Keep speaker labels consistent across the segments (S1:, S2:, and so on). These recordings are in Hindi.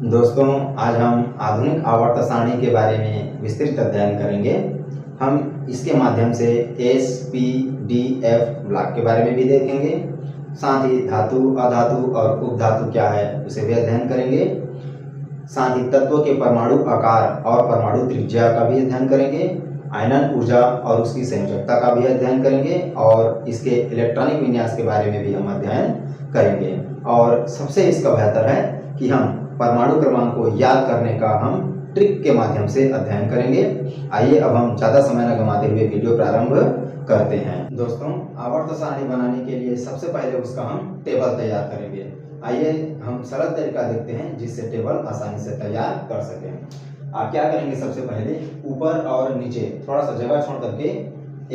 S1: दोस्तों, आज हम आधुनिक आवर्त सारणी के बारे में विस्तृत अध्ययन करेंगे। हम इसके माध्यम से S, P, D, F block के बारे में भी देखेंगे। साथ ही धातु, अधातु और उपधातु क्या है उसे भी अध्ययन करेंगे। साथ ही तत्व के परमाणु आकार और परमाणु त्रिज्या का भी अध्ययन करेंगे। आयनन ऊर्जा और उसकी संयोजकता का भी अध्ययन करेंगे और इसके इलेक्ट्रॉनिक विन्यास के बारे में भी हम अध्ययन करेंगे। और सबसे इसका बेहतर है कि हम परमाणु क्रमांक को याद करने का हम ट्रिक के माध्यम से अध्ययन करेंगे। आइए अब हम ज़्यादा समय न गंवाते हुए वीडियो प्रारंभ करते हैं। दोस्तों, आवर्त सारणी बनाने के लिए सबसे पहले उसका हम टेबल तैयार करेंगे। आइए हम सरल तरीका देखते हैं जिससे टेबल आसानी से तैयार कर सकें। आप क्या करेंगे, सबसे पहले ऊपर और नीचे थोड़ा सा जगह छोड़ करके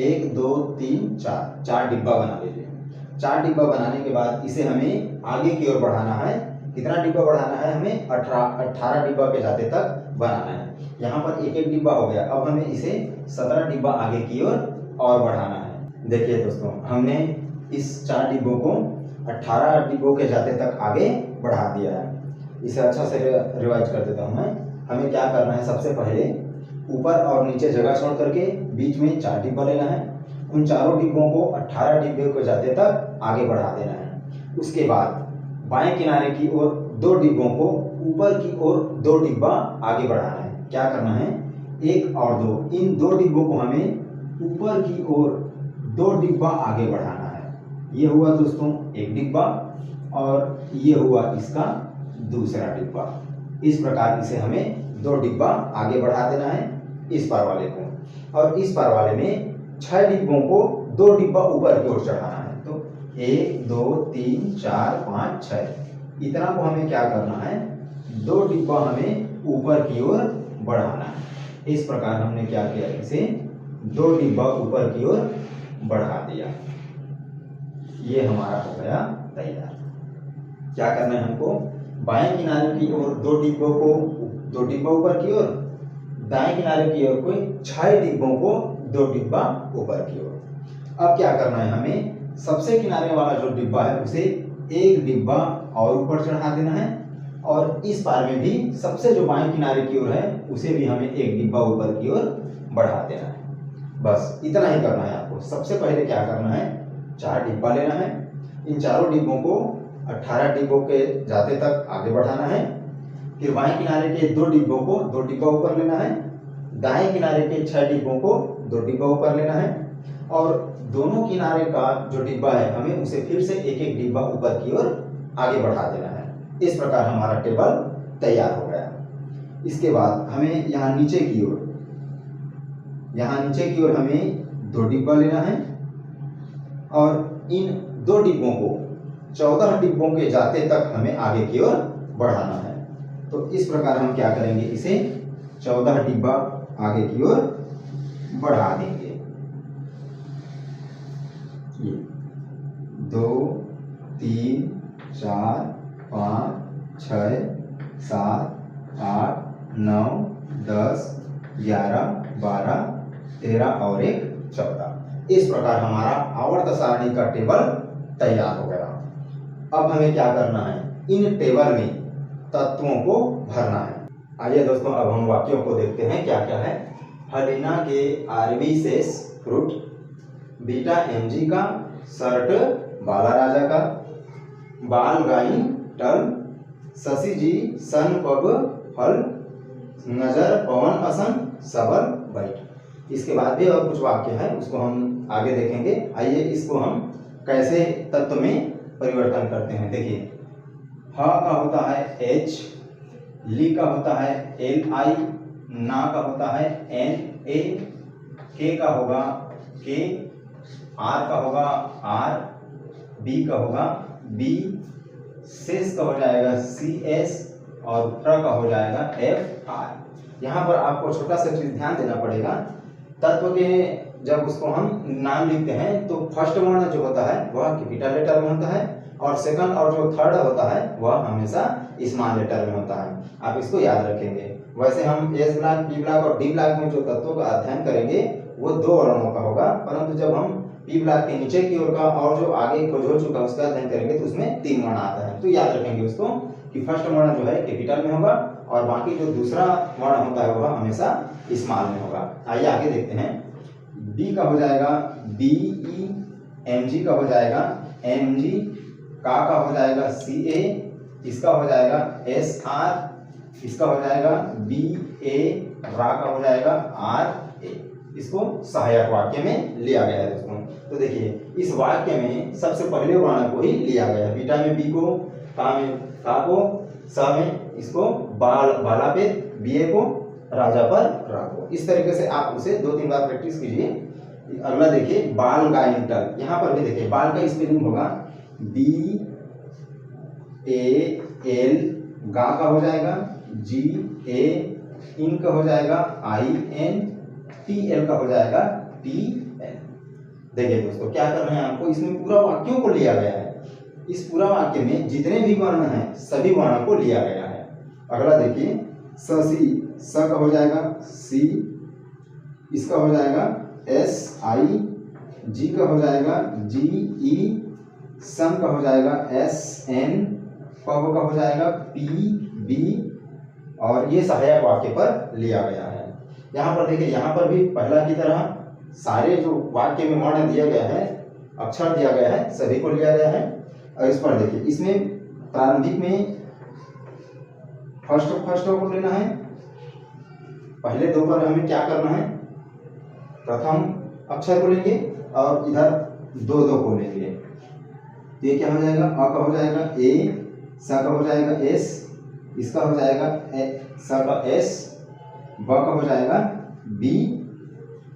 S1: 1, 2, 3, 4 डिब्बा बना लीजिए। 4 डिब्बा बनाने के बाद इसे हमें आगे की ओर बढ़ाना है। कितना डिब्बा बढ़ाना है? हमें 18 डिब्बा के जाते तक बनाना है। यहाँ पर एक एक डिब्बा हो गया। अब हमें इसे 17 डिब्बा आगे की ओर और बढ़ाना है। देखिए दोस्तों, हमने इस 4 डिब्बों को 18 डिब्बों के जाते तक आगे बढ़ा दिया है। इसे अच्छा से रिवाइज कर देता हूँ मैं। हमें क्या करना है, सबसे पहले ऊपर और नीचे जगह छोड़ करके बीच में 4 डिब्बा लेना है। उन चारों डिब्बों को 18 डिब्बे को जाते तक आगे बढ़ा देना है। उसके बाद बाएं किनारे की ओर 2 डिब्बों को ऊपर की ओर 2 डिब्बा आगे बढ़ाना है। क्या करना है, 1 और 2, इन 2 डिब्बों को हमें ऊपर की ओर 2 डिब्बा आगे बढ़ाना है। ये हुआ दोस्तों एक डिब्बा और ये हुआ इसका दूसरा डिब्बा। इस प्रकार इसे हमें 2 डिब्बा आगे बढ़ा देना है इस पार वाले को। और इस पार वाले में 6 डिब्बों को 2 डिब्बा ऊपर की ओर चढ़ाना है। तो 1, 2, 3, 4, 5, 6 इतना को हमें क्या करना है, 2 डिब्बा हमें ऊपर की ओर बढ़ाना है। इस प्रकार हमने क्या किया, इसे 2 डिब्बा ऊपर की ओर बढ़ा दिया। ये हमारा हो गया तैयार। क्या करना है हमको, बाएं किनारे की ओर 2 डिब्बों को 2 डिब्बा ऊपर की ओर, दाएं किनारे की ओर कोई 6 डिब्बों को 2 डिब्बा ऊपर की ओर। अब क्या करना है, हमें सबसे किनारे वाला जो डिब्बा है उसे 1 डिब्बा और ऊपर चढ़ा देना है। और इस पार में भी सबसे जो बाएं किनारे की ओर है उसे भी हमें 1 डिब्बा ऊपर की ओर बढ़ा देना है। बस इतना ही करना है आपको। सबसे पहले क्या करना है, 4 डिब्बा लेना है। इन चारों डिब्बों को 18 डिब्बों के जाते तक आगे बढ़ाना है। फिर बाएं किनारे के 2 डिब्बों को 2 डिब्बा ऊपर लेना है। दाएं किनारे के 6 डिब्बों को 2 डिब्बा ऊपर लेना है। और दोनों किनारे का जो डिब्बा है हमें उसे फिर से 1-1 डिब्बा ऊपर की ओर आगे बढ़ा देना है। इस प्रकार हमारा टेबल तैयार हो गया। इसके बाद हमें यहाँ नीचे की ओर हमें 2 डिब्बा लेना है और इन 2 डिब्बों को 14 डिब्बों के जाते तक हमें आगे की ओर बढ़ाना है। तो इस प्रकार हम क्या करेंगे, इसे 14 डिब्बा आगे की ओर बढ़ा देंगे। ये 2, 3, 4, 5, 6, 7, 8, 9, 10, 11, 12, 13 और 1 14। इस प्रकार हमारा आवर्त सारणी का टेबल तैयार हो गया। अब हमें क्या करना है, इन टेबल में तत्वों को भरना है। आइए दोस्तों, अब हम वाक्यों को देखते हैं क्या क्या है। हलीना के आर्बीसेस फ्रूट, बीटा एमजी का शर्ट बाला राजा का, बाल गाइन टल, शशि जी सन पब फल, नजर पवन असन सबल बैठ। इसके बाद भी और कुछ वाक्य है, उसको हम आगे देखेंगे। आइए इसको हम कैसे तत्व में परिवर्तन करते हैं देखिए। ह का होता है H, ली का होता है LI, ना का होता है NA, के का होगा K, आर का होगा R, बी का होगा B, शेष का हो जाएगा CS और फ्र का हो जाएगा FR। यहाँ पर आपको छोटा सा चीज ध्यान देना पड़ेगा। तत्व के जब उसको हम नाम लिखते हैं तो फर्स्ट वर्ण जो होता है वह कैपिटल लेटर में होता है और सेकंड और जो थर्ड होता है वह हमेशा स्मॉल लेटर में होता है। आप इसको याद रखेंगे। वैसे हम एस ब्लॉक, बी ब्लॉक और डी ब्लॉक में जो तत्वों का अध्ययन करेंगे वो 2 वर्णों का होगा, परंतु जब हम पी ब्लॉक के नीचे की ओर का और जो आगे खोज हो चुका है उसका अध्ययन करेंगे तो उसमें 3 वर्ण आता है। तो याद रखेंगे उसको। कि फर्स्ट वर्ण जो है कैपिटल में होगा और बाकी जो दूसरा वर्ण होता है वह हमेशा स्मॉल में होगा। आइए आगे देखते हैं। बी का हो जाएगा BE, MG का हो जाएगा MG, का हो जाएगा CA, इसका हो जाएगा SR, इसका हो जाएगा BA, रा का हो जाएगा RA। इसको सहायक वाक्य में लिया गया है दोस्तों। तो देखिए इस वाक्य में सबसे पहले वर्ण को ही लिया गया है। बीटा में बी को, का में का को, स में इसको, बाला पे बीए को, राजा पर रा को। इस तरीके से आप उसे 2-3 बार प्रैक्टिस कीजिए। अगला देखिए बाल गायंटल। यहाँ पर भी देखिए बाल का स्पेलिंग होगा BAL, गा का हो जाएगा GA, इन का हो जाएगा IN, TL का हो जाएगा TL। देखिए दोस्तों क्या कर रहे हैं आपको, इसमें पूरा वाक्यों को लिया गया है। इस पूरा वाक्य में जितने भी वर्ण हैं सभी वर्णों को लिया गया है। अगला देखिए सी, स का हो जाएगा C, इसका हो जाएगा SI, जी का हो जाएगा GE, सन का हो जाएगा SN, प का हो जाएगा PB और ये सहायक वाक्य पर लिया गया है। यहाँ पर देखिए, यहाँ पर भी पहला की तरह सारे जो वाक्य में वर्ण दिया गया है, अक्षर दिया गया है, सभी को लिया गया है। और इस पर देखिए इसमें प्रारंभिक में फर्स्ट को लेना है। पहले दो पर हमें क्या करना है, प्रथम अक्षर को लेंगे और इधर दो को लेंगे। ये क्या हो जाएगा, अ का हो जाएगा A, स का हो जाएगा S, इसका हो जाएगा स का S, ब का हो जाएगा B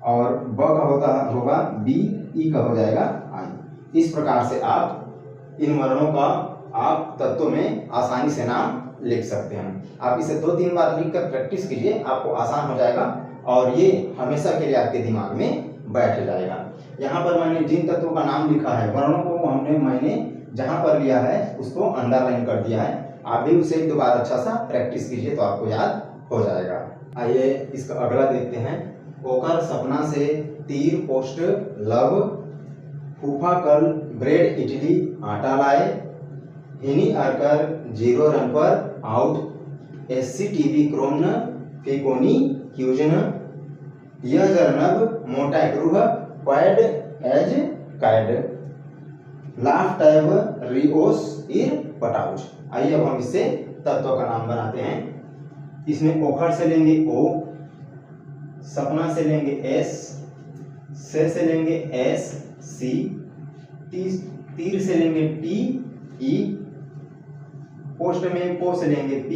S1: और ब का होगा B, ई का हो जाएगा I। इस प्रकार से आप इन वर्णों का आप तत्वों में आसानी से नाम लिख सकते हैं। आप इसे 2-3 बार लिखकर प्रैक्टिस कीजिए, आपको आसान हो जाएगा और ये हमेशा के लिए आपके दिमाग में बैठ जाएगा। यहाँ पर मैंने जिन तत्वों का नाम लिखा है, वर्णों को मैंने जहाँ पर लिया है उसको अंडरलाइन कर दिया है। आप भी उसे 1-2 बार अच्छा सा प्रैक्टिस कीजिए तो आपको याद हो जाएगा। आइए इसका अगला देखते हैं। ओकर सपना से तीर पोस्ट लव, फूफा कल ब्रेड इडली आटा लाए, हिनी आकर 0 रन पर आउट, SCTV क्रोन फिकोनी क्यूजन, यह जरनब मोटा ग्रुह क्वाड एज कैड, लाफ टैब रिओस इर पटाउच। आइए अब हम इससे तत्वों का नाम बनाते हैं। इसमें ओखर से लेंगे O, सपना से लेंगे S, से लेंगे S C, तीर से लेंगे T E, पोस्ट में पो से लेंगे P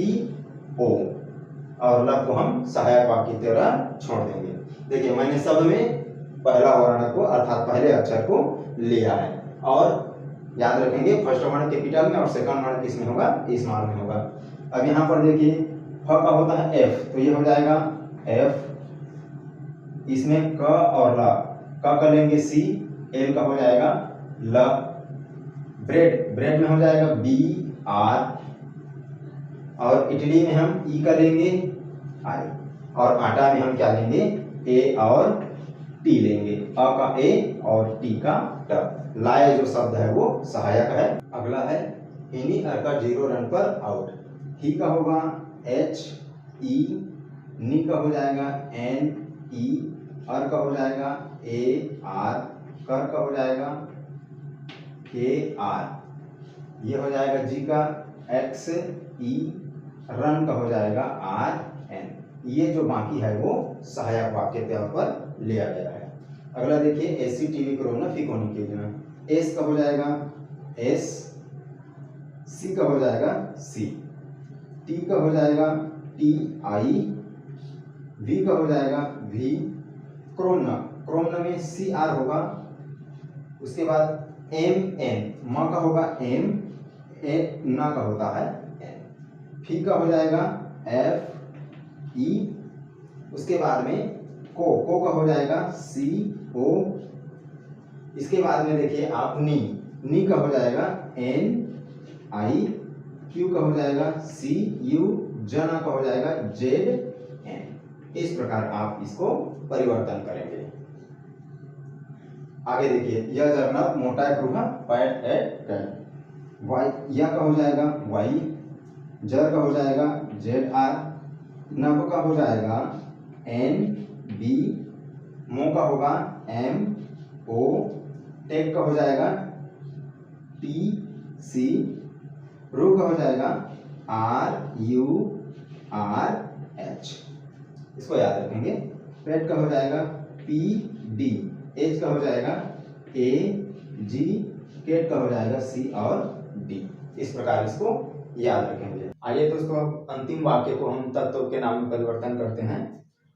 S1: O और लव को हम सहायक वाक्य की तरह छोड़ देंगे। देखिए मैंने सब में पहला वर्ण को अर्थात पहले अक्षर को लिया है और याद रखेंगे फर्स्ट वर्ण कैपिटल में और सेकंड वर्ण किस में होगा, स्मॉल में होगा। अब यहाँ पर देखिए फ का होता है F, तो ये हो जाएगा F, इसमें क और ल, का लेंगे C, L का हो जाएगा ल, ब्रेड में हो जाएगा B R और इडली में हम ई का लेंगे I और आटा में हम क्या लेंगे A और T लेंगे, अ का A और T का ट। लाए जो शब्द है वो सहायक है। अगला है हिनी अर का 0 रन पर आउट, ही का होगा H E, नी का हो जाएगा N E, अर का हो जाएगा A R, कर का हो जाएगा K R, ये हो जाएगा जी का X E, रन का हो जाएगा R N। ये जो बाकी है वो सहायक वाक्य के तौर पर लिया गया है। अगला देखिए SCTV क्रोन फिकोनी क्यूजन, S का हो जाएगा S, C का हो जाएगा C, T का हो जाएगा T I, V का हो जाएगा V, क्रोन में C R होगा, उसके बाद M N, म का होगा M, न का होता है N, फी का हो जाएगा F E, उसके बाद में को का हो जाएगा C O, इसके बाद में देखिए आप नी का हो जाएगा N I, क्यू का हो जाएगा C U, जना का हो जाएगा Z N। इस प्रकार आप इसको परिवर्तन करेंगे। आगे देखिए यह जरना मोटा Griha pad eight CAD, Y या का हो जाएगा Y, जर का हो जाएगा ZR, नब का हो जाएगा NB, मो का होगा MO, टेक का हो जाएगा TC, रू का हो जाएगा RURH, इसको याद रखेंगे। पेट का हो जाएगा PD, एच का हो जाएगा AG, केट का हो जाएगा C और D। इस प्रकार इसको याद रखेंगे। आइए दोस्तों अब अंतिम वाक्य को हम तत्व के नाम में परिवर्तन करते हैं।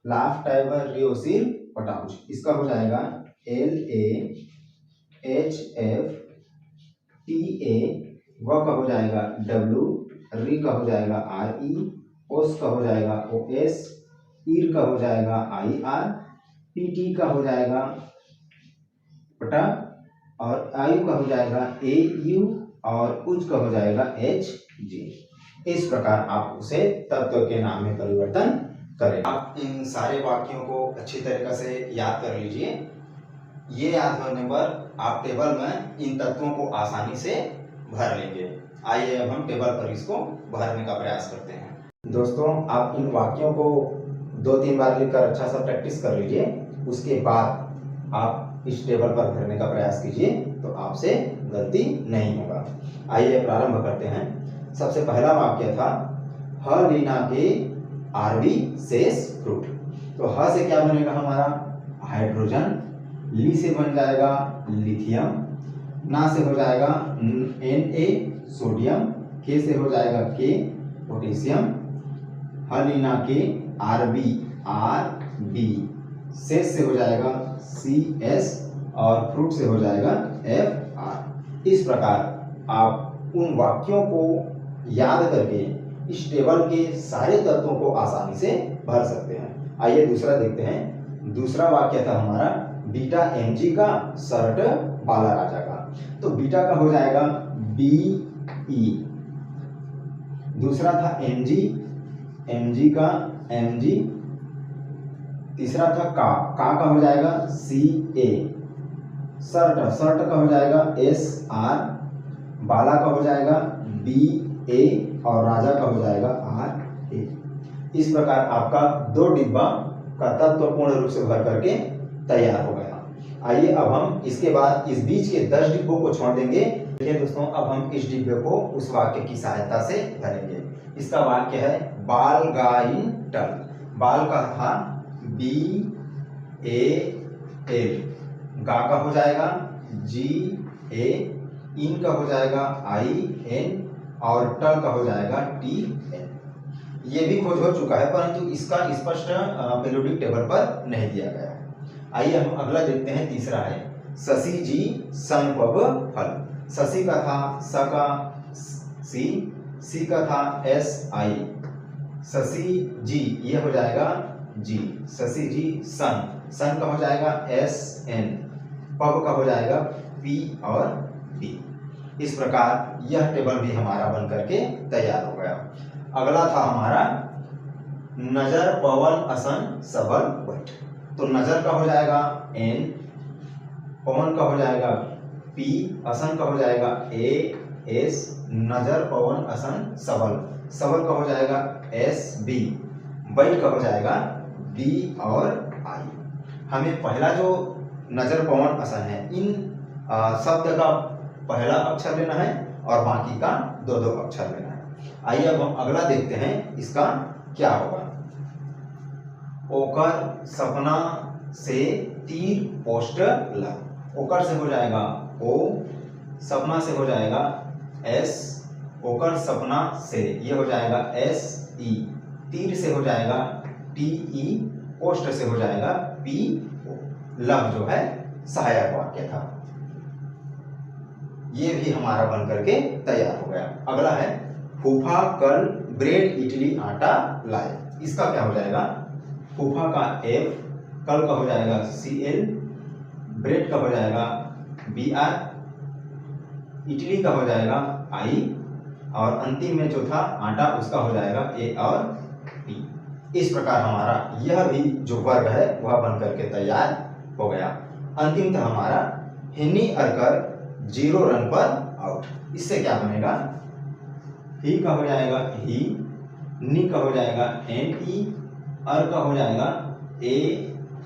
S1: लाफ टाइबर रियोसिल पोटाउच, इसका हो जाएगा LAHFTA, व का हो जाएगा W, री का हो जाएगा RE, ओस का हो जाएगा OS, ईर का हो जाएगा IR, PT का हो जाएगा पटा, और आयु का हो जाएगा AU, और उज का हो जाएगा HG। इस प्रकार आप उसे तत्व के नाम में परिवर्तन करें। आप इन सारे वाक्यों को अच्छी तरीके से याद कर लीजिए। ये याद होने पर आप टेबल में इन तत्वों को आसानी से भर लेंगे। आइए अब हम टेबल पर इसको भरने का प्रयास करते हैं। दोस्तों आप इन वाक्यों को 2-3 बार लिखकर अच्छा सा प्रैक्टिस कर लीजिए। उसके बाद आप इस टेबल पर भरने का प्रयास कीजिए तो आपसे गलती नहीं होगा। आइए प्रारंभ करते हैं। सबसे पहला वाक्य था ह लीना के आरबी शेष फ्रूट। तो ह से क्या बनेगा हमारा हाइड्रोजन, ली से बन जाएगा लिथियम, ना से हो जाएगा Na सोडियम, के से हो जाएगा के पोटेशियम, ह लीना के RB शेष से हो जाएगा CS, और फ्रूट से हो जाएगा FR। इस प्रकार आप उन वाक्यों को याद करके इस टेबल के सारे तत्वों को आसानी से भर सकते हैं। आइए दूसरा देखते हैं। दूसरा वाक्य था हमारा बीटा MG का शर्ट बाला राजा का। तो बीटा का हो जाएगा BE, दूसरा था MG का MG, तीसरा था का हो जाएगा CA, शर्ट का हो जाएगा SR, बाला का हो जाएगा BA, और राजा का हो जाएगा RA। इस प्रकार आपका 2 डिब्बा का तत्व पूर्ण रूप से भर करके तैयार हो गया। आइए अब हम इसके बाद इस बीच के 10 डिब्बों को छोड़ देंगे। देखिए दोस्तों अब हम इस डिब्बे को उस वाक्य की सहायता से भरेंगे। इसका वाक्य है बाल गाइन टल। बाल का था BAL, गा का हो जाएगा GA, इन का हो जाएगा IN, और टल का हो जाएगा TN। ये भी खोज हो चुका है परंतु इसका स्पष्ट पेरियोडिक टेबल पर नहीं दिया गया है। आइए हम अगला देखते हैं। तीसरा है शशि जी संपव फल। शशि का था स का सी का था SI, शशि जी ये हो जाएगा G, शशि जी सन का हो जाएगा SN, पब का हो जाएगा P और D। इस प्रकार यह टेबल भी हमारा बन करके तैयार हो गया। अगला था हमारा नजर पवन असन सबल बैठ। तो नजर का हो जाएगा N, पवन का हो जाएगा P, असन का हो जाएगा AS, नजर पवन असन सबल का हो जाएगा SB, बैठ का हो जाएगा B और I। हमें पहला जो नजर पवन असन है इन शब्द का पहला अक्षर लेना है और बाकी का 2-2 अक्षर लेना है। आइए अब हम अगला देखते हैं इसका क्या होगा। ओकर सपना से तीर पोस्ट लग। ओकर से हो जाएगा O, सपना से हो जाएगा S, ओकर सपना से ये हो जाएगा SE, तीर से हो जाएगा TE, पोस्ट से हो जाएगा PO। लग जो है सहायक वाक्य था। ये भी हमारा बन करके तैयार हो गया। अगला है फूफा कल ब्रेड इडली आटा लाए। इसका क्या हो जाएगा फूफा का F, कल का हो जाएगा CL, ब्रेड का हो जाएगा BR, इडली का हो जाएगा I, और अंतिम में जो था आटा उसका हो जाएगा A और P। इस प्रकार हमारा यह भी जो वर्ग है वह बन करके तैयार हो गया। अंतिम था हमारा हिन्नी अरकर 0 रन पर आउट। इससे क्या बनेगा ही का हो जाएगा ही, नी का हो जाएगा एन ई, अर का हो जाएगा ए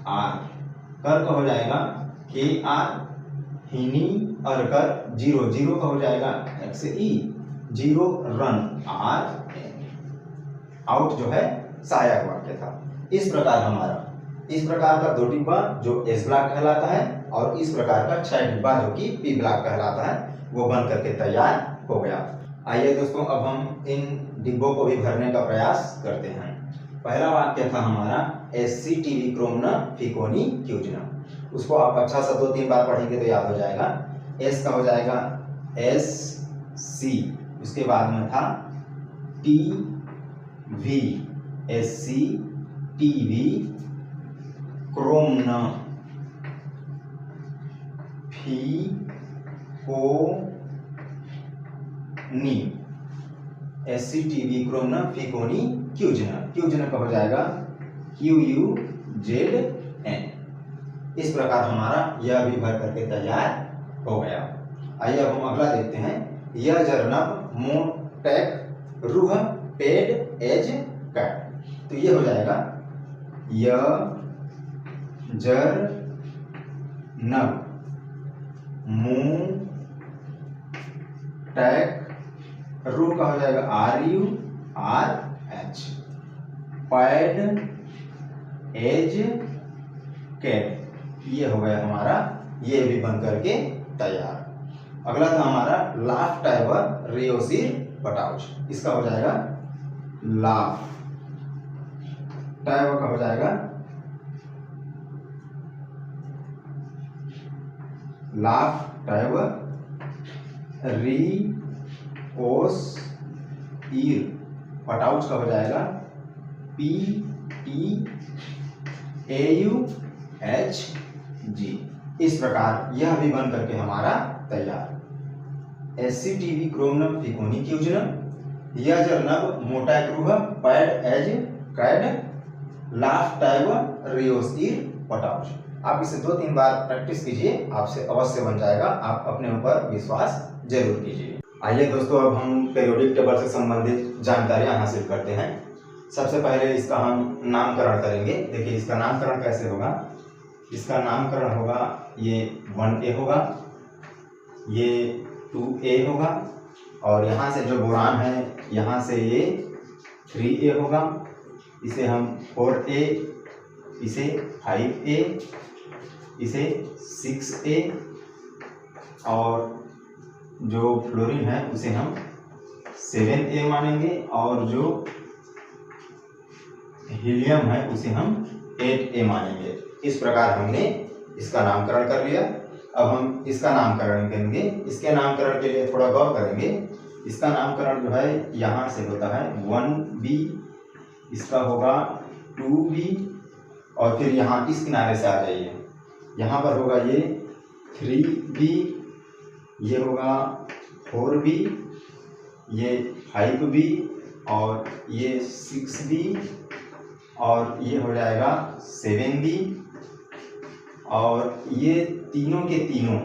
S1: आर, कर का हो जाएगा के आर, हिनी अर कर, जीरो, जीरो का हो जाएगा X E, zero run R N. Out जो है सहायक वाक्य था। इस प्रकार का 2 डिब्बा जो एस ब्लॉक कहलाता है और इस प्रकार का 6 डिब्बा जो कि पी ब्लॉक कहलाता है वो बन करके तैयार हो गया। आइए दोस्तों अब हम इन डिब्बों को भी भरने का प्रयास करते हैं। पहला वाक्य था हमारा SCTV क्रोमना फिकोनी क्यूजना। उसको आप अच्छा सा 2-3 बार पढ़ेंगे तो याद हो जाएगा। एस का हो जाएगा SC, उसके बाद में था TV, SCTV क्रोमना फिकोनी, SCTV क्रोमना फिकोनी क्यूजना। क्यूजना का हो जाएगा QUZN। इस प्रकार हमारा यह भी भर करके तैयार हो गया। आइए अब हम अगला देखते हैं। यह जर्नब मोटेक रूह पेड एज कैट। तो ये हो जाएगा यह जर्नब मोटेक, रू का हो जाएगा RURH, पैड एज कैट। ये हो गया हमारा, ये भी बन करके तैयार। अगला था हमारा लाफ टाइवर रियोसिर पटाउच। इसका हो जाएगा लाफ टाइवर का हो जाएगा लाफ टाइवर री ओस ईर, पटाउच का हो जाएगा PTAUHG। इस प्रकार यह भी बन करके हमारा तैयार। SCTV क्रोमनम फिकोनी क्यूजनम, यह जर्नब मोटा क्रूह पैड एज कैड, लाफ टाइवर रियोस ईर पटाउच। आप इसे 2-3 बार प्रैक्टिस कीजिए, आपसे अवश्य बन जाएगा। आप अपने ऊपर विश्वास जरूर कीजिए। आइए दोस्तों अब हम पीरियोडिक टेबल से संबंधित जानकारियां हासिल करते हैं। सबसे पहले इसका हम नामकरण करेंगे। देखिए इसका नामकरण कैसे होगा। इसका नामकरण होगा, ये 1A होगा, ये 2A होगा, और यहाँ से जो बोरान है यहाँ से ये 3A होगा, इसे हम 4A, इसे 5A, इसे 6A, और जो फ्लोरीन है उसे हम 7A मानेंगे, और जो हीलियम है उसे हम 8A मानेंगे। इस प्रकार हमने इसका नामकरण कर लिया। अब हम इसका नामकरण करेंगे। इसके नामकरण के लिए थोड़ा गौर करेंगे। इसका नामकरण जो है यहाँ से होता है 1B, इसका होगा 2B, और फिर यहाँ इस किनारे से आ जाइए, यहाँ पर होगा ये 3B, ये होगा 4B, ये 5B, और ये 6B, और ये हो जाएगा 7B, और ये तीनों के तीनों,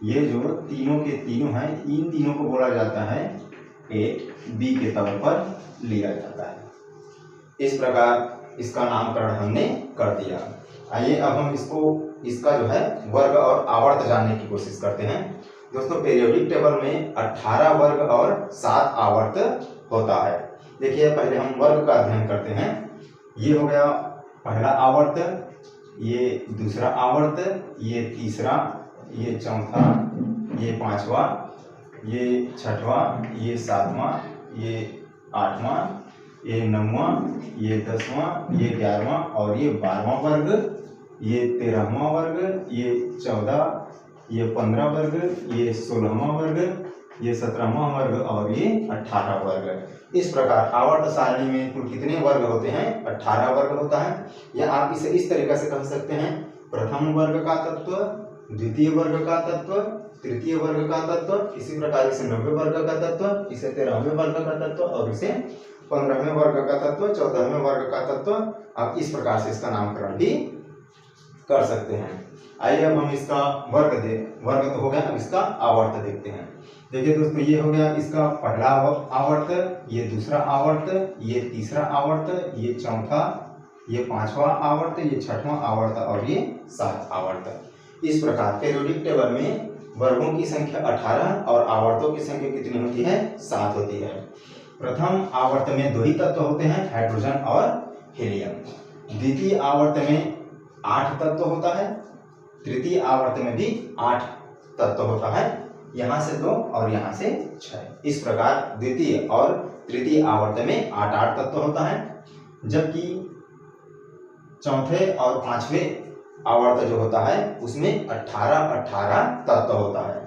S1: ये जो तीनों के तीनों हैं, इन तीनों को बोला जाता है 8B के तौर पर लिया जाता है। इस प्रकार इसका नामकरण हमने कर दिया। आइए अब हम इसका जो है वर्ग और आवर्त जानने की कोशिश करते हैं। दोस्तों पीरियोडिक टेबल में 18 वर्ग और 7 आवर्त होता है। देखिए पहले हम वर्ग का अध्ययन करते हैं। ये हो गया पहला आवर्त, ये दूसरा आवर्त, ये तीसरा, ये चौथा, ये पांचवा, ये छठवां, ये सातवां, ये आठवां, ये नौवां, ये 10वां, ये 11वां, और ये 12वां वर्ग, ये 13वां वर्ग, ये 14, ये 15 वर्ग, ये 16वां वर्ग, ये 17वां वर्ग, और ये 18 वर्ग। इस प्रकार आवर्त सारणी में कुल कितने वर्ग होते हैं? 18 वर्ग होता है। या आप इसे इस तरीके से कह सकते हैं, प्रथम वर्ग का तत्व, द्वितीय वर्ग का तत्व, तृतीय वर्ग का तत्व, इसी प्रकार इसे 90 वर्ग का तत्व, इसे 13वें वर्ग का तत्व, और इसे 15वें वर्ग का तत्व, 14वें वर्ग का तत्व। आप इस प्रकार से इसका नामकरण भी कर सकते हैं। आइए अब हम इसका वर्ग तो हो गया, अब इसका आवर्त देखते हैं। देखिए दोस्तों, ये हो गया इसका पहला आवर्त, ये दूसरा आवर्त, ये तीसरा आवर्त, ये चौथा, ये पांचवा आवर्त, ये छठवां आवर्त और ये 7 आवर्त। इस प्रकार पीरियोडिक टेबल में वर्गों की संख्या 18 और आवर्तों की संख्या कितनी होती है? 7 होती है। प्रथम आवर्त में 2 ही तत्व होते हैं, हाइड्रोजन और हीलियम। द्वितीय आवर्त में 8 तत्व होता है, तृतीय आवर्त में भी 8 तत्व होता है, यहाँ से 2 और यहाँ से 6। इस प्रकार द्वितीय और तृतीय आवर्त में 8 तत्व होता है, जबकि चौथे और पांचवें आवर्त जो होता है उसमें 18 तत्व होता है।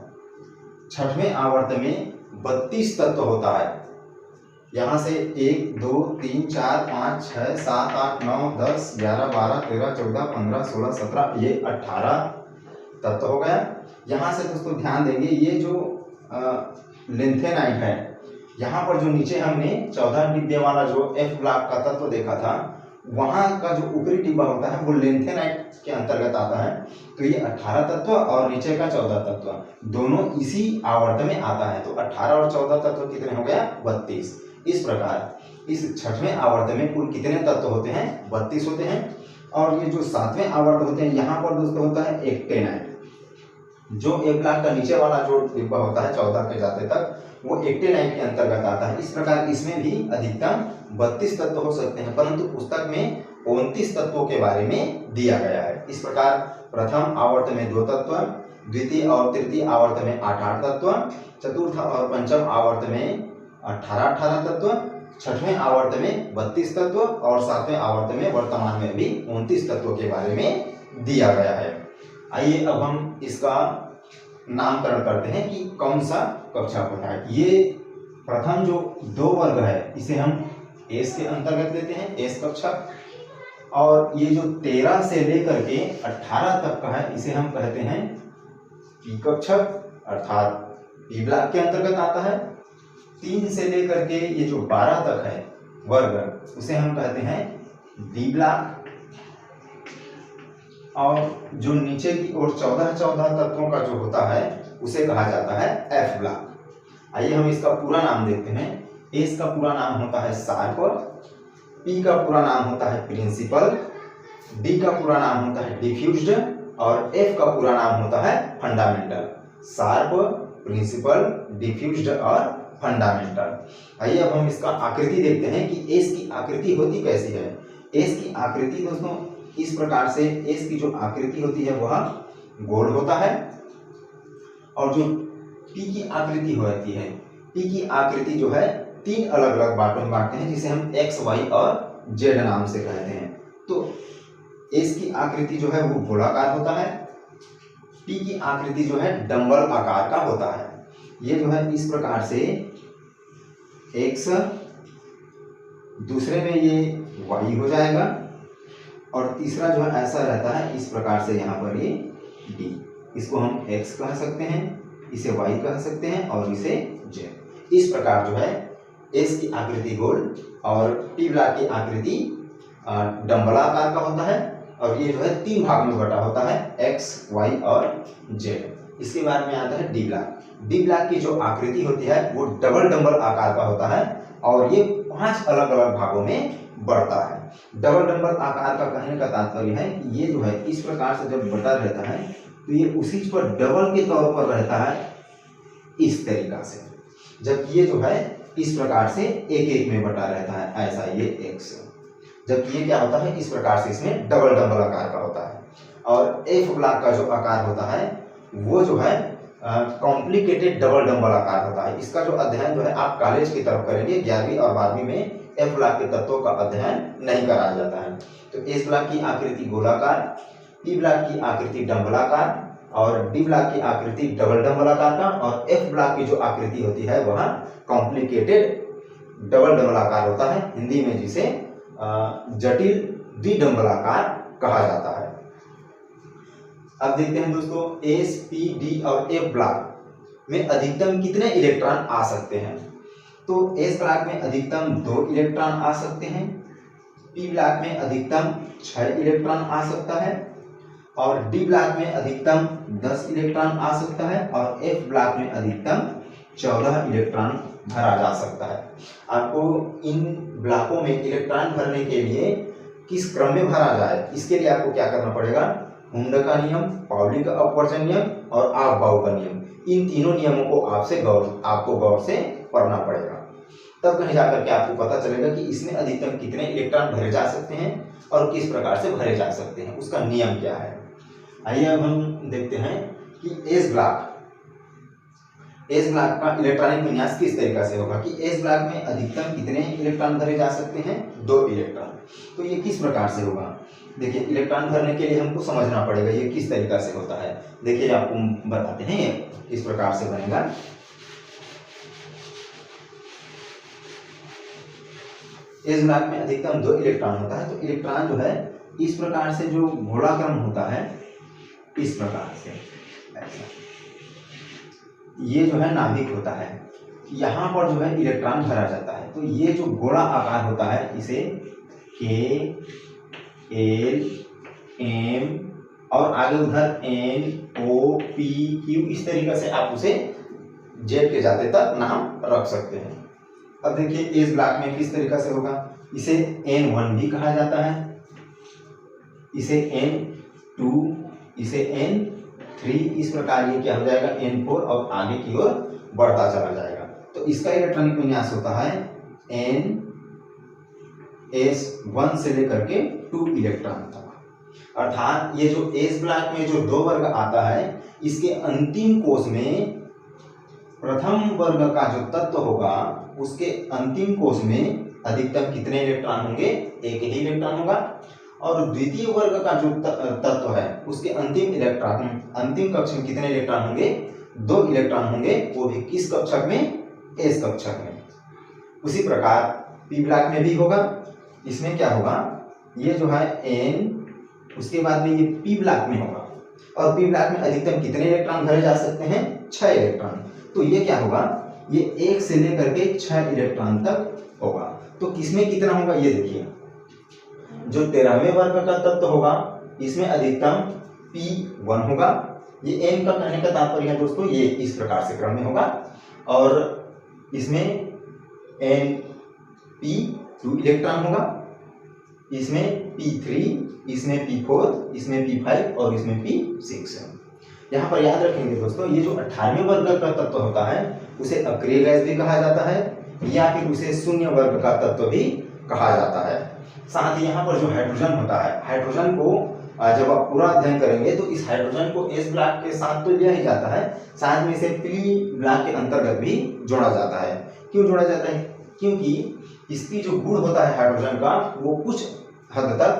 S1: छठवें आवर्त में 32 तत्व होता है, यहाँ से 1 2 3 4 5 6 7 8 9 10 11 12 13 14 15 16 17 ये 18 तत्व हो गया। यहाँ से दोस्तों ध्यान देंगे, ये जो लिंथेनाइट है, यहाँ पर जो नीचे हमने 14 डिब्बे वाला जो एफ ब्लॉक का तत्व देखा था, वहाँ का जो ऊपरी डिब्बा होता है वो लिंथेनाइट के अंतर्गत आता है। तो ये 18 तत्व और नीचे का 14 तत्व दोनों इसी आवर्त में आता है। तो 18 और 14 तत्व कितने हो गया? 32। इस प्रकार इस छठवें आवर्त में कुल कितने तत्व होते हैं? 32 होते हैं। और ये जो 7वें आवर्त होते हैं, यहाँ पर दोस्तों होता है एक्टेनाइट। जो एक ब्लॉक का नीचे वाला जो डिब्बा होता है 14 के जाते तक, वो एक्टेनाइट के अंतर्गत आता है। इस प्रकार इसमें भी अधिकतम 32 तत्व हो सकते हैं, परंतु पुस्तक में 29 तत्वों के बारे में दिया गया है। इस प्रकार प्रथम आवर्त में 2 तत्व, द्वितीय और तृतीय आवर्त में 8 तत्व, चतुर्थ और पंचम आवर्त में 18 तत्व, छठवें आवर्त में 32 तत्व और 7वें आवर्त में वर्तमान में भी 29 तत्वों के बारे में दिया गया है। आइए अब हम इसका नामकरण करते हैं कि कौन सा कक्षा होता है। ये प्रथम जो 2 वर्ग है इसे हम एस के अंतर्गत लेते हैं, एस कक्षा। और ये जो 13 से लेकर के 18 तक का है, इसे हम कहते हैं पी कक्षा, अर्थात पी ब्लॉक के अंतर्गत आता है। 3 से लेकर के ये जो 12 तक है वर्ग, उसे हम कहते हैं डी ब्लॉक। और जो नीचे की ओर 14 तत्वों का जो होता है उसे कहा जाता है एफ ब्लॉक। आइए हम इसका पूरा नाम देखते हैं। एस का पूरा नाम होता है शार्प, पी का पूरा नाम होता है प्रिंसिपल, डी का पूरा नाम होता है डिफ्यूज्ड और एफ का पूरा नाम होता है फंडामेंटल। शार्प, प्रिंसिपल, डिफ्यूज्ड और फंडामेंटल। आइए अब हम इसका आकृति देखते हैं कि एस की आकृति होती कैसी है। एस की आकृति दोस्तों इस प्रकार से, एस की जो आकृति होती है वह गोल होता है। और जो पी की आकृति होती है, पी की आकृति जो है 3 अलग अलग बांटों में बांटते हैं, जिसे हम एक्स, वाई और जेड नाम से कहते हैं। तो एस की आकृति जो है वो गोलाकार होता है, पी की आकृति जो है डंबल आकार का होता है। ये जो है इस प्रकार से एक्स, दूसरे में ये वाई हो जाएगा और तीसरा जो है ऐसा रहता है इस प्रकार से, यहाँ पर ये डी। इसको हम x कह सकते हैं, इसे y कह सकते हैं और इसे z। इस प्रकार जो है s की आकृति गोल और p ब्लॉक की आकृति डंबलाकार का होता है। और ये जो है 3 भाग में बटा होता है, x, y और z। इसके बाद में आता है डी ब्लॉक। डी ब्लॉक की जो आकृति होती है वो डबल डंबल आकार का होता है और ये 5 अलग अलग भागों में बढ़ता है। डबल डंबल आकार का कहने का तात्पर्य है कि ये जो है इस प्रकार से जब बटा रहता है तो ये उसी पर डबल के तौर पर रहता है इस तरीका से, जबकि ये जो है इस प्रकार से एक एक में बटा रहता है, ऐसा ये एक्स। जबकि ये क्या होता है इस प्रकार से, इसमें डबल डंबल आकार का होता है। और एफ ब्लॉक का जो आकार होता है वो जो है कॉम्प्लिकेटेड डबल डंबल आकार होता है। इसका जो अध्ययन जो है आप कॉलेज की तरफ करेंगे, 11वीं और 12वीं में एफ ब्लॉक के तत्वों का अध्ययन नहीं कराया जाता है। तो एस ब्लॉक की आकृति गोलाकार, पी ब्लॉक की आकृति डंबलाकार और डी ब्लॉक की आकृति डबल डंबलाकार का, और एफ ब्लॉक की जो आकृति होती है वह कॉम्प्लिकेटेड डबल डंबलाकार होता है, हिंदी में जिसे जटिल द्विडंबलाकार कहा जाता है। अब देखते हैं दोस्तों, एस, पी, डी और एफ ब्लॉक में अधिकतम कितने इलेक्ट्रॉन आ सकते हैं। तो एस ब्लॉक में अधिकतम 2 इलेक्ट्रॉन आ सकते हैं, पी ब्लॉक में अधिकतम 6 इलेक्ट्रॉन आ सकता है और डी ब्लॉक में अधिकतम 10 इलेक्ट्रॉन आ सकता है और एफ ब्लॉक में अधिकतम 14 इलेक्ट्रॉन भरा जा सकता है। आपको इन ब्लॉकों में इलेक्ट्रॉन भरने के लिए किस क्रम में भरा जाए, इसके लिए आपको क्या करना पड़ेगा, हुंडा का नियम, पाउली का अपवर्जन नियम और आप-बाउ का नियम, इन तीनों नियमों को आपको गौर से पढ़ना पड़ेगा। तब कहीं जाकर के आपको पता चलेगा कि इसमें अधिकतम कितने इलेक्ट्रॉन भरे जा सकते हैं और किस प्रकार से भरे जा सकते हैं, उसका नियम क्या है। आइए अब हम देखते हैं कि एस ब्लॉक का इलेक्ट्रॉनिक विन्यास किस तरीका से होगा कि एस ब्लॉक में अधिकतम कितने इलेक्ट्रॉन भरे जा सकते हैं, 2 इलेक्ट्रॉन। तो ये किस प्रकार से होगा, देखिए इलेक्ट्रॉन भरने के लिए हमको समझना पड़ेगा ये किस तरीका से होता है। देखिए आपको बताते हैं ये किस प्रकार से बनेगा। एस ब्लॉक में अधिकतम 2 इलेक्ट्रॉन होता है, तो इलेक्ट्रॉन जो है इस प्रकार से जो गोलाक्रम होता है, इस प्रकार से ऐसा, ये जो है नाभिक होता है, यहाँ पर जो है इलेक्ट्रॉन भरा जाता है। तो ये जो गोला आकार होता है इसे के, एल, एम और आगे उधर एन, ओ, पी, क्यू, इस तरीके से आप उसे जेड के जाते तक नाम रख सकते हैं। अब देखिए इस ब्लॉक में किस तरीका से होगा, इसे N1 भी कहा जाता है, इसे N2, इसे N3, इस प्रकार ये क्या हो जाएगा N4 और आगे की ओर बढ़ता चला जाएगा। तो इसका इलेक्ट्रॉनिक विन्यास होता है NS1 से लेकर के 2 इलेक्ट्रॉन तक। अर्थात ये जो एस ब्लॉक में जो 2 वर्ग आता है, इसके अंतिम कोष में प्रथम वर्ग का जो तत्व होगा उसके अंतिम कोष में अधिकतम कितने इलेक्ट्रॉन होंगे, 1 ही इलेक्ट्रॉन होगा। और द्वितीय वर्ग का जो तत्व है उसके अंतिम कक्ष में कितने इलेक्ट्रॉन होंगे, 2 इलेक्ट्रॉन होंगे, वो भी किस कक्षक में, एस कक्षक में। उसी प्रकार पी ब्लॉक में भी होगा। इसमें क्या होगा, ये जो है एन, उसके बाद में ये पी ब्लॉक में होगा और पी ब्लॉक में अधिकतम कितने इलेक्ट्रॉन भरे जा सकते हैं, 6 इलेक्ट्रॉन। तो ये क्या होगा, ये 1 से लेकर के 6 इलेक्ट्रॉन तक होगा। तो किसमें कितना होगा, ये देखिए जो 13वें वर्ग का तत्व होगा इसमें अधिकतम P1 होगा। ये n का कहने का तात्पर्य है दोस्तों, ये इस प्रकार से क्रम में होगा और इसमें P2 इलेक्ट्रॉन होगा, इसमें P3, इसमें P4, इसमें P5 और इसमें P6। यहाँ पर याद रखेंगे दोस्तों, ये जो 18वें वर्ग का तत्व होता है उसे अक्रिय गैस भी कहा जाता है या फिर उसे शून्य वर्ग का तत्व भी कहा जाता है। साथ ही यहाँ पर जो हाइड्रोजन होता है, हाइड्रोजन को जब आप पूरा अध्ययन करेंगे तो इस हाइड्रोजन को एस ब्लॉक के साथ तो लिया ही जाता है, साथ में इसे पी ब्लॉक के अंतर्गत भी जोड़ा जाता है। क्यों जोड़ा जाता है, क्योंकि इसकी जो गुण होता है हाइड्रोजन का वो कुछ हद तक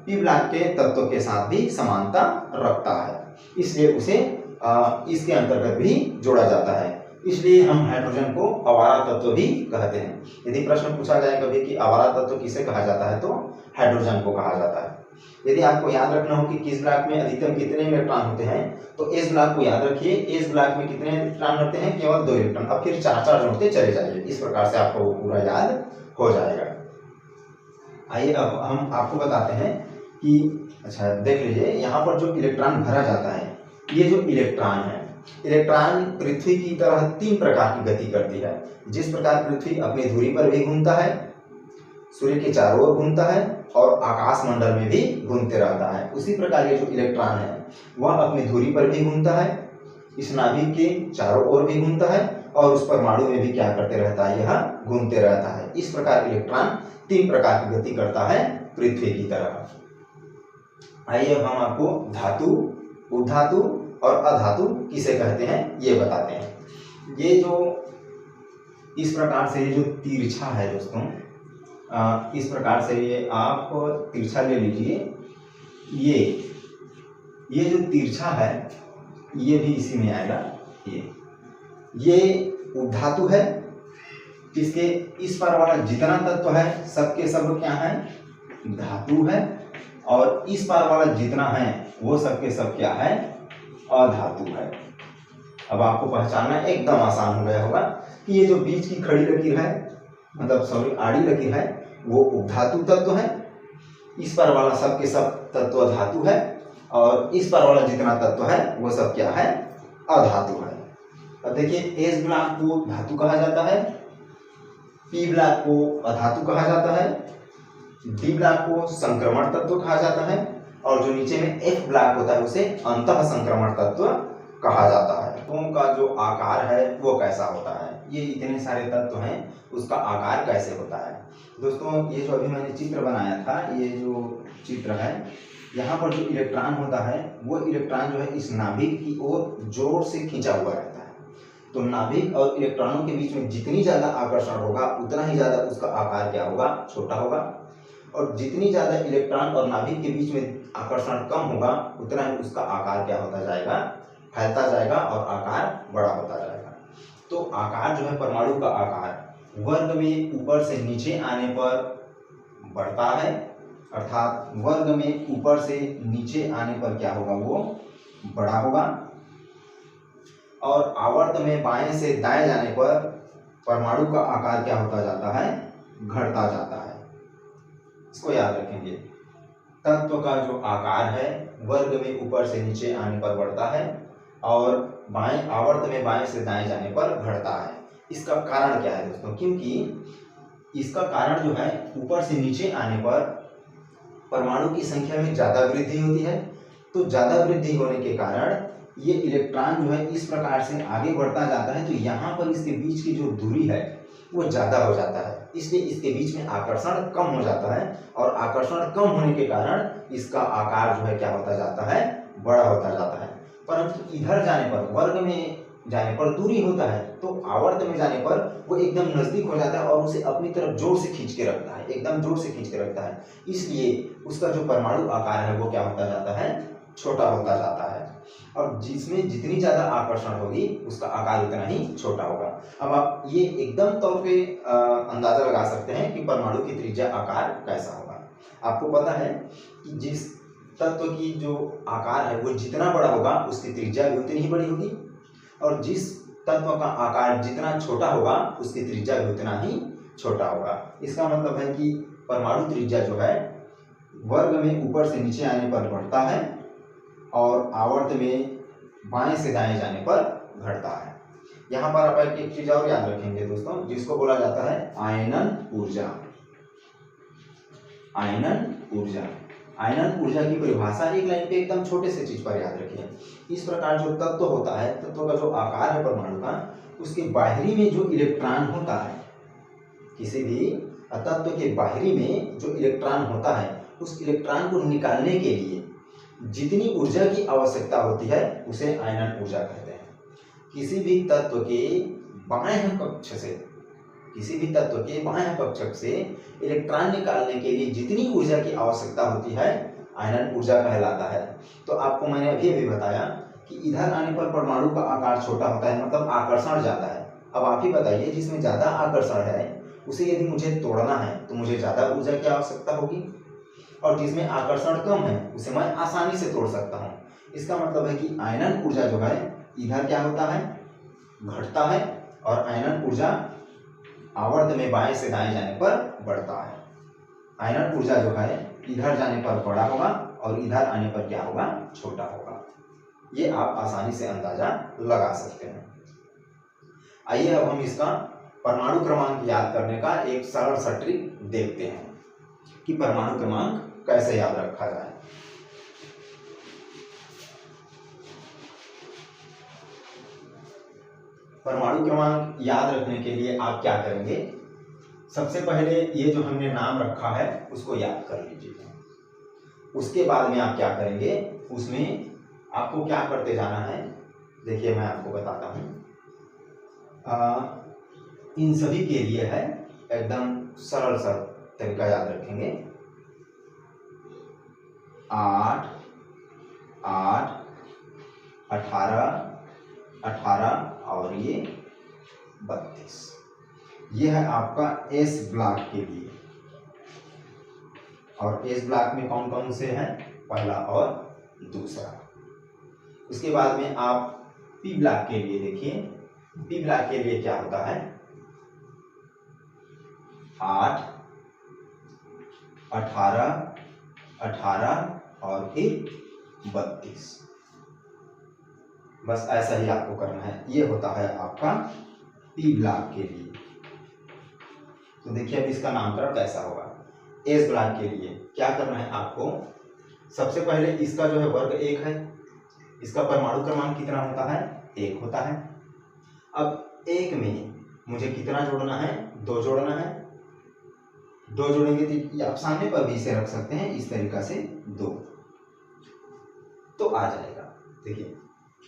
S1: पी ब्लॉक के तत्व के साथ भी समानता रखता है, इसलिए उसे इसके अंतर्गत भी जोड़ा जाता है। इसलिए हम हाइड्रोजन को अवारा तत्व भी कहते हैं। यदि प्रश्न पूछा जाए कभी कि अवारा तत्व किसे कहा जाता है तो हाइड्रोजन को कहा जाता है। यदि आपको याद रखना हो कि किस ब्लॉक में अधिकतम कितने इलेक्ट्रॉन होते हैं तो एस ब्लॉक को याद रखिए, एस ब्लॉक में कितने इलेक्ट्रॉन होते हैं, केवल 2 इलेक्ट्रॉन। अब फिर 4-4 जोड़ते चले जाइए, इस प्रकार से आपको पूरा याद हो जाएगा। आइए अब हम आपको बताते हैं कि अच्छा देख लीजिए, यहाँ पर जो इलेक्ट्रॉन भरा जाता है, ये जो इलेक्ट्रॉन है, इलेक्ट्रॉन पृथ्वी की तरह 3 प्रकार की गति करती है। जिस प्रकार पृथ्वी अपनी धुरी पर भी घूमता है, सूर्य के चारों ओर घूमता है और आकाश मंडल में भी घूमते रहता है, उसी प्रकार ये जो इलेक्ट्रॉन है वह अपनी धुरी पर भी घूमता है, इस नाभिक के चारों ओर भी घूमता है और उस परमाणु में भी क्या करते रहता है, यह घूमते रहता है। इस प्रकार इलेक्ट्रॉन 3 प्रकार की गति करता है पृथ्वी की तरह। आइए अब हम आपको धातु, उधातु और अधातु किसे कहते हैं ये बताते हैं। ये जो इस प्रकार से ये जो तिरछा है दोस्तों, इस प्रकार से ये आप तिरछा ले लीजिए, ये जो तिरछा है ये भी इसी में आएगा। ये उधातु है, इसके इस पर वाला जितना तत्व है सबके सब क्या है, धातु है, और इस पार वाला जितना है वो सबके सब क्या है, अधातु है। अब आपको पहचानना एकदम आसान हो गया होगा कि ये जो बीच की खड़ी लकीर है, मतलब सॉरी आड़ी लकीर है, वो उधातु तत्व है, इस पर वाला सबके सब तत्व धातु है और इस पर वाला जितना तत्व है वो सब क्या है, अधातु है। अब देखिए एस ब्लॉक को धातु कहा जाता है, पी ब्लॉक को अधातु कहा जाता है, डी ब्लॉक को संक्रमण तत्व कहा जाता है और जो नीचे में एफ ब्लॉक होता है उसे अंतः संक्रमण तत्व कहा जाता है। तत्वों का जो आकार है वो कैसा होता है, ये इतने सारे तत्व हैं उसका आकार कैसे होता है। दोस्तों ये जो अभी मैंने चित्र बनाया था, ये जो चित्र है यहाँ पर जो इलेक्ट्रॉन होता है वो इलेक्ट्रॉन जो है इस नाभिक की ओर जोर से खींचा हुआ रहता है। तो नाभिक और इलेक्ट्रॉनों के बीच में जितनी ज़्यादा आकर्षण होगा उतना ही ज़्यादा उसका आकार क्या होगा, छोटा होगा, और जितनी ज़्यादा इलेक्ट्रॉन और नाभिक के बीच में आकर्षण कम होगा उतना ही उसका आकार क्या होता जाएगा, फैलता जाएगा और आकार बड़ा होता जाएगा। तो आकार जो है परमाणु का आकार वर्ग में ऊपर से नीचे आने पर बढ़ता है, अर्थात वर्ग में ऊपर से नीचे आने पर क्या होगा, वो बड़ा होगा, और आवर्त में बाएं से दाएं जाने पर परमाणु का आकार क्या होता जाता है, घटता जाता है। इसको याद रखेंगे, तत्व का जो आकार है वर्ग में ऊपर से नीचे आने पर बढ़ता है और बाएं आवर्त में बाएं से दाएं जाने पर घटता है। इसका कारण क्या है दोस्तों, क्योंकि इसका कारण जो है ऊपर से नीचे आने पर परमाणु की संख्या में ज़्यादा वृद्धि होती है। तो ज़्यादा वृद्धि होने के कारण ये इलेक्ट्रॉन जो है इस प्रकार से आगे बढ़ता जाता है, तो यहाँ पर इसके बीच की जो दूरी है वो ज़्यादा हो जाता है, इसलिए इसके बीच में आकर्षण कम हो जाता है और आकर्षण कम होने के कारण इसका आकार जो है क्या होता जाता है, बड़ा होता जाता है। परंतु इधर जाने पर वर्ग में जाने पर दूरी होता है, तो आवर्त में जाने पर वो एकदम नज़दीक हो जाता है और उसे अपनी तरफ जोर से खींच के रखता है, एकदम जोर से खींच के रखता है। इसलिए उसका जो परमाणु आकार है वो क्या होता जाता है, छोटा होता जाता है, और जिसमें जितनी ज़्यादा आकर्षण होगी उसका आकार उतना ही छोटा होगा। अब आप ये एकदम तौर पे अंदाज़ा लगा सकते हैं कि परमाणु की त्रिज्या आकार कैसा होगा। आपको पता है कि जिस तत्व की जो आकार है वो जितना बड़ा होगा उसकी त्रिज्या भी उतनी ही बड़ी होगी, और जिस तत्व का आकार जितना छोटा होगा उसकी त्रिज्या भी उतना ही छोटा होगा। इसका मतलब है कि परमाणु त्रिज्या जो है वर्ग में ऊपर से नीचे आने पर बढ़ता है और आवर्त में बाएं से दाएं जाने पर घटता है। यहाँ पर आप एक चीज और याद रखेंगे दोस्तों, जिसको बोला जाता है आयनन ऊर्जा। आयनन ऊर्जा, आयनन ऊर्जा की परिभाषा एक लाइन पे एकदम छोटे से चीज पर याद रखिए। इस प्रकार जो तत्व होता है, तत्व का जो आकार है परमाणु का, उसके बाहरी में जो इलेक्ट्रॉन होता है, किसी भी तत्व के बाहरी में जो इलेक्ट्रॉन होता है उस इलेक्ट्रॉन को निकालने के लिए जितनी ऊर्जा की आवश्यकता होती है उसे आयनन ऊर्जा कहते हैं। किसी भी तत्व के बाह्य कक्ष से, किसी भी तत्व के बाह्य कक्षक से इलेक्ट्रॉन निकालने के लिए जितनी ऊर्जा की आवश्यकता होती है आयनन ऊर्जा कहलाता है। तो आपको मैंने अभी भी बताया कि इधर आने पर परमाणु का आकार छोटा होता है, मतलब आकर्षण ज़्यादा है। अब आप ही बताइए, जिसमें ज़्यादा आकर्षण है उसे यदि मुझे तोड़ना है तो मुझे ज़्यादा ऊर्जा की आवश्यकता होगी, और जिसमें आकर्षण कम है उसे मैं आसानी से तोड़ सकता हूँ। इसका मतलब है कि आयनन ऊर्जा जो है इधर क्या होता है, घटता है, और आयनन ऊर्जा आवर्त में बाएं से दाएं जाने पर बढ़ता है। आयनन ऊर्जा जो है इधर जाने पर बड़ा होगा और इधर आने पर क्या होगा, छोटा होगा। ये आप आसानी से अंदाजा लगा सकते हैं। आइए अब हम इसका परमाणु क्रमांक याद करने का एक सरल सा ट्रिक देखते हैं कि परमाणु क्रमांक कैसे याद रखा जाए। परमाणु क्रमांक याद रखने के लिए आप क्या करेंगे, सबसे पहले ये जो हमने नाम रखा है उसको याद कर लीजिए। उसके बाद में आप क्या करेंगे, उसमें आपको क्या करते जाना है, देखिए मैं आपको बताता हूँ। इन सभी के लिए है एकदम सरल सरल तरीका याद रखेंगे। 8 8 18 18 और ये 32, ये है आपका एस ब्लॉक के लिए। और एस ब्लॉक में कौन कौन से हैं, पहला और दूसरा। उसके बाद में आप पी ब्लॉक के लिए देखिए, पी ब्लॉक के लिए क्या होता है, 8 18 18 और फिर 32। बस ऐसा ही आपको करना है। ये होता है आपका पी ब्लॉक के लिए। तो देखिए अब इसका नामकरण कैसा होगा। एस ब्लॉक के लिए क्या करना है आपको, सबसे पहले इसका जो है वर्ग 1 है, इसका परमाणु क्रमांक कितना होता है, 1 होता है। अब 1 में मुझे कितना जोड़ना है, 2 जोड़ना है। 2 जोड़ेंगे तो आप सामने पर भी इसे रख सकते हैं इस तरीका से 2, तो आ जाएगा। देखिए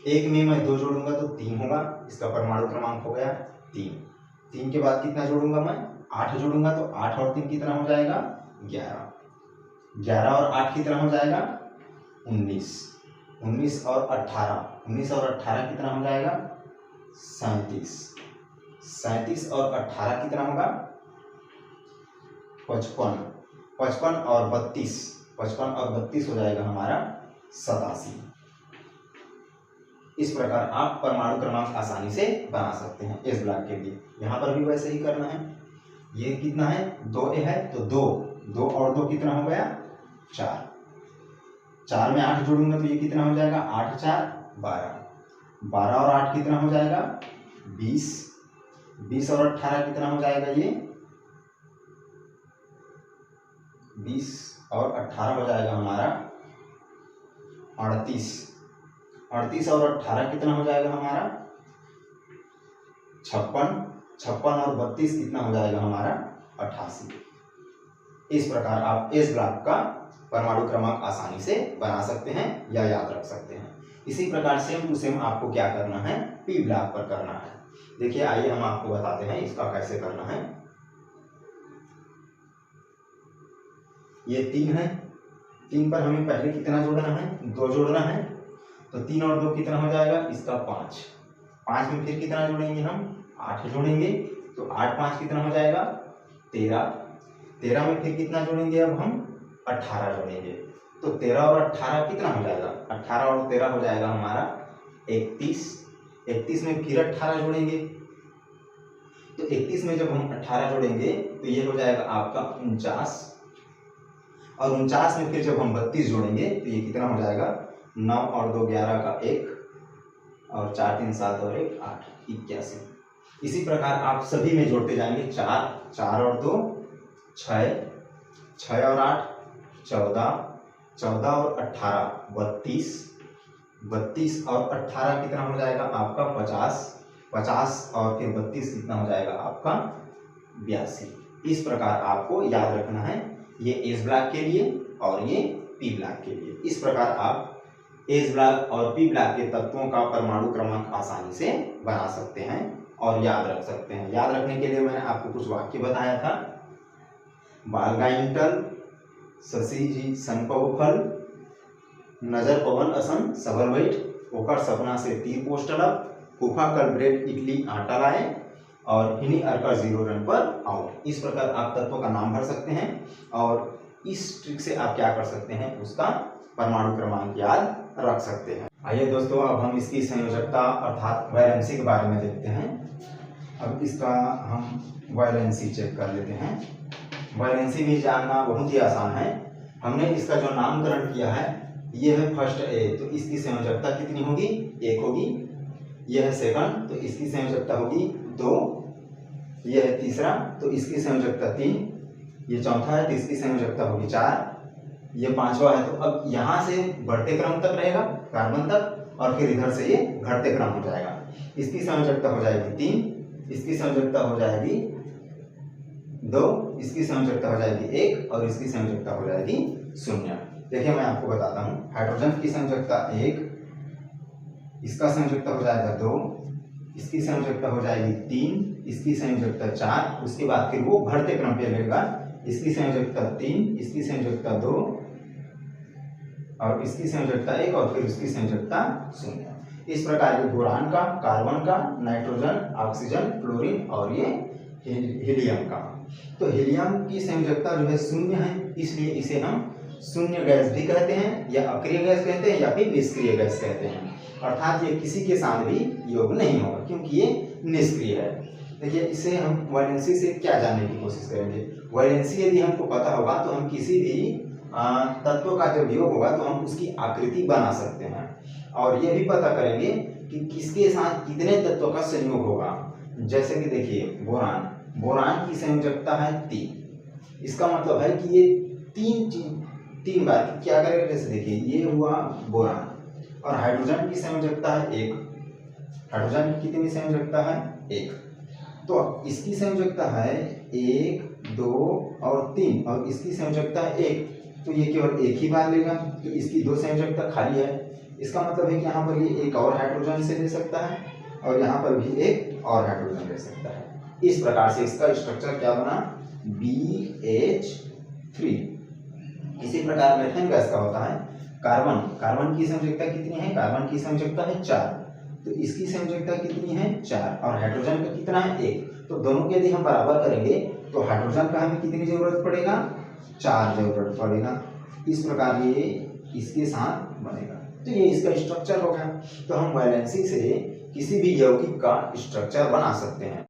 S1: 1 में मैं 2 जोड़ूंगा तो 3 होगा, इसका परमाणु क्रमांक हो गया 3। 3 के बाद कितना जोड़ूंगा मैं, 8 जोड़ूंगा तो 8 और 3 कितना हो जाएगा, 11। 11 और 8 कितना हो जाएगा, 19। 19 और 18, 19 और 18 कितना हो जाएगा, 37। 37 और 18 कितना होगा, 55। 55 और 32, 55 और 32 हो जाएगा हमारा 87। इस प्रकार आप परमाणु क्रमांक आसानी से बना सकते हैं एस ब्लॉक के लिए। यहाँ पर भी वैसे ही करना है। ये कितना है, 2 है तो 2 और 2 कितना हो गया, 4। 4 में 8 जोड़ूंगा तो ये कितना हो जाएगा, 8 4 12। 12 और 8 कितना हो जाएगा, 20। 20 और 18 कितना हो जाएगा, ये 20 और 18 हो जाएगा हमारा 38। 38 और 18 कितना हो जाएगा हमारा 56। 56 और 32 कितना हो जाएगा हमारा 88। इस प्रकार आप एस ब्लॉक का परमाणु क्रमांक आसानी से बना सकते हैं या याद रख सकते हैं। इसी प्रकार सेम टू सेम आपको क्या करना है, पी ब्लॉक पर करना है। देखिए आइए हम आपको बताते हैं इसका कैसे करना है। ये 3 है, 3 पर हमें पहले कितना जोड़ना है, 2 जोड़ना है। तो 3 और 2 कितना हो जाएगा, इसका 5। 5 में फिर कितना जोड़ेंगे हम, 8 जोड़ेंगे तो 8 5 कितना हो जाएगा, 13। 13 में फिर कितना जोड़ेंगे, अब हम 18 जोड़ेंगे तो 13 और 18 कितना हो जाएगा, 18 और 13 हो जाएगा हमारा 31। 31 में फिर 18 जोड़ेंगे तो 31 में जब हम 18 जोड़ेंगे तो ये हो जाएगा आपका 49। और 49 में फिर जब हम 32 जोड़ेंगे तो ये कितना हो जाएगा, 9 और 2 11 का 1 और 4 3 7 और 1 8 81। इसी प्रकार आप सभी में जोड़ते जाएंगे। 4 4 और 2 6, 6 और 8 14, 14 और 18 32, 32 और 18 कितना हो जाएगा आपका 50, 50 और फिर 32 कितना हो जाएगा आपका 82। इस प्रकार आपको याद रखना है, ये एस ब्लॉक के लिए और ये पी ब्लॉक के लिए। इस प्रकार आप एस ब्लॉक और पी ब्लॉक के तत्वों का परमाणु क्रमांक आसानी से बना सकते हैं और याद रख सकते हैं। याद रखने के लिए मैंने आपको कुछ वाक्य बताया था। बालगाइंटल शशि संपव फल, नजर पवन असन सबल बैठ, ओकर सपना से तीर पोस्टल, फूफा कल ब्रेड इडली आटा लाए और हिनी अर्का 0 रन पर आउट। इस प्रकार आप तत्वों का नाम भर सकते हैं और इस ट्रिक से आप क्या कर सकते हैं, उसका परमाणु क्रमांक याद रख सकते हैं। आइए दोस्तों अब हम इसकी संयोजकता अर्थात वैलेंसी के बारे में देखते हैं। अब इसका हम वैलेंसी चेक कर लेते हैं। वैलेंसी भी जानना बहुत ही आसान है। हमने इसका जो नामकरण किया है ये है फर्स्ट ए, तो इसकी संयोजकता कितनी होगी, 1 होगी। यह है सेकंड, तो इसकी संयोजकता होगी 2। यह है तीसरा, तो इसकी संयोजकता 3। ये चौथा है तो इसकी संयोजकता होगी 4। ये पांचवा है, तो अब यहाँ से बढ़ते क्रम तक रहेगा कार्बन तक और फिर इधर से ये घटते क्रम हो जाएगा। इसकी संयोजकता हो जाएगी 3, इसकी संयोजकता हो जाएगी 2, इसकी संयोजकता हो जाएगी 1 और इसकी संयोजकता हो जाएगी 0। देखिए मैं आपको बताता हूँ। हाइड्रोजन की संयोजकता 1, इसका संयोजकता हो जाएगा 2, इसकी संयोजकता हो जाएगी 3, इसकी संयोजकता 4, उसके बाद फिर वो घटते क्रम पे रहेगा। इसकी संयोजकता 3, इसकी संयोजकता 2 और इसकी संयोजकता 1 और फिर इसकी संयोजकता 0। इस प्रकार ये बोरान का, कार्बन का, नाइट्रोजन, ऑक्सीजन, क्लोरीन और ये हीलियम का। तो हीलियम की संयोजकता जो है 0 है, इसलिए इसे हम शून्य गैस भी कहते हैं या अक्रिय गैस कहते हैं या फिर निष्क्रिय गैस कहते हैं। अर्थात ये किसी के साथ भी योग नहीं होगा क्योंकि ये निष्क्रिय है। देखिए इससे हम वैलेंसी से क्या जानने की कोशिश करेंगे। वैलेंसी यदि हमको पता होगा तो हम किसी भी तत्व का जब योग होगा तो हम उसकी आकृति बना सकते हैं और ये भी पता करेंगे कि किसके साथ कितने तत्वों का संयोग होगा। जैसे कि देखिए बोरान, बोरान की संयोजकता है 3। इसका मतलब है कि ये तीन बार क्या करेगा। जैसे देखिए ये हुआ बोरान, और हाइड्रोजन की संयोजकता है 1। हाइड्रोजन की कितनी संयोजकता है 1, तो इसकी संयोजकता है 1, 2 और 3, और इसकी संयोजकता है 1, तो ये केवल एक ही बार लेगा, तो इसकी 2 संयोजकता खाली है। इसका मतलब है कि यहाँ पर ये एक और हाइड्रोजन से ले सकता है, और यहाँ पर भी एक और हाइड्रोजन ले सकता है। इस प्रकार से इसका स्ट्रक्चर क्या बना, BH3। इसी प्रकार मीथेन गैस का होता है कार्बन। कार्बन की संयोजकता कितनी है, कार्बन की संयोजकता है 4, तो इसकी संयोजकता कितनी है 4, और हाइड्रोजन का कितना है 1। तो दोनों के यदि हम बराबर करेंगे तो हाइड्रोजन का हमें कितनी जरूरत पड़ेगा, 4 जरूरत पड़ेगा। इस प्रकार ये इसके साथ बनेगा। तो ये इसका स्ट्रक्चर हो गया। तो हम वैलेंसी से किसी भी यौगिक का स्ट्रक्चर बना सकते हैं।